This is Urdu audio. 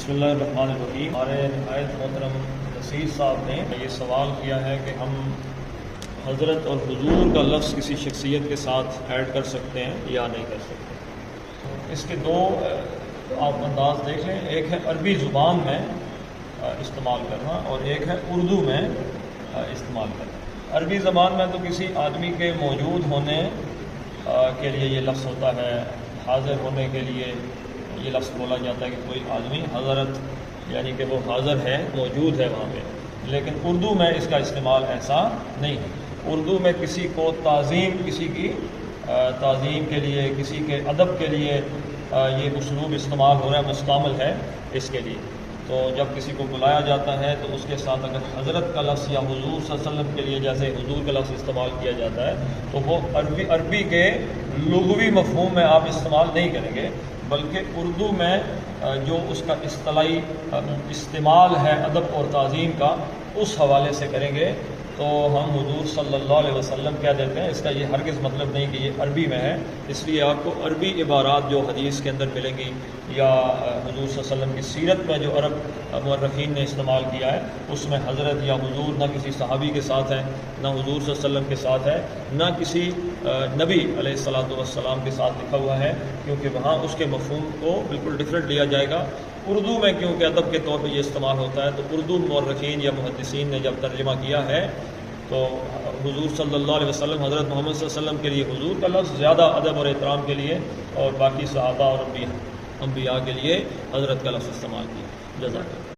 بسم اللہ الرحمن الرحیم۔ ہمارے نہایت محترم نصیر صاحب نے یہ سوال کیا ہے کہ ہم حضرت اور حضور کا لفظ کسی شخصیت کے ساتھ ایڈ کر سکتے ہیں یا نہیں کر سکتے۔ اس کے دو آپ انداز دیکھ لیں، ایک ہے عربی زبان میں استعمال کرنا اور ایک ہے اردو میں استعمال کرنا۔ عربی زبان میں تو کسی آدمی کے موجود ہونے کے لیے یہ لفظ ہوتا ہے، حاضر ہونے کے لیے یہ لفظ بولا جاتا ہے کہ کوئی آدمی حضرت، یعنی کہ وہ حاضر ہے، موجود ہے وہاں پہ۔ لیکن اردو میں اس کا استعمال ایسا نہیں ہے۔ اردو میں کسی کو تعظیم، کسی کی تعظیم کے لیے، کسی کے ادب کے لیے یہ اسلوب استعمال ہو رہا ہے، مستعمل ہے اس کے لیے۔ تو جب کسی کو بلایا جاتا ہے تو اس کے ساتھ اگر حضرت کا لفظ یا حضور صلی اللہ علیہ وسلم کے لیے جیسے حضور کا لفظ استعمال کیا جاتا ہے تو وہ عربی کے لغوی مفہوم میں آپ استعمال نہیں کریں گے، بلکہ اردو میں جو اس کا اصطلاحی استعمال ہے ادب اور تعظیم کا، اس حوالے سے کریں گے۔ تو ہم حضور صلی اللہ علیہ وسلم کہہ دیتے ہیں، اس کا یہ ہرگز مطلب نہیں کہ یہ عربی میں ہے۔ اس لیے آپ کو عربی عبارات جو حدیث کے اندر ملیں گی یا حضور صلی اللہ علیہ وسلم کی سیرت میں جو عرب مورخین نے استعمال کیا ہے، اس میں حضرت یا حضور نہ کسی صحابی کے ساتھ ہے، نہ حضور صلی اللہ علیہ وسلم کے ساتھ ہے، نہ کسی نبی علیہ الصلاۃ والسلام کے ساتھ لکھا ہوا ہے، کیونکہ وہاں اس کے مفہوم کو بالکل ڈفرینٹ لیا جائے گا۔ اردو میں کیونکہ ادب کے طور پہ یہ استعمال ہوتا ہے، تو اردو مورخین یا محدثین نے جب ترجمہ کیا ہے تو حضور صلی اللہ علیہ وسلم، حضرت محمد صلی اللہ علیہ وسلم کے لیے حضور کا لفظ زیادہ ادب اور احترام کے لیے، اور باقی صحابہ اور انبیاء کے لیے حضرت کا لفظ استعمال کیا۔ جزاک اللہ۔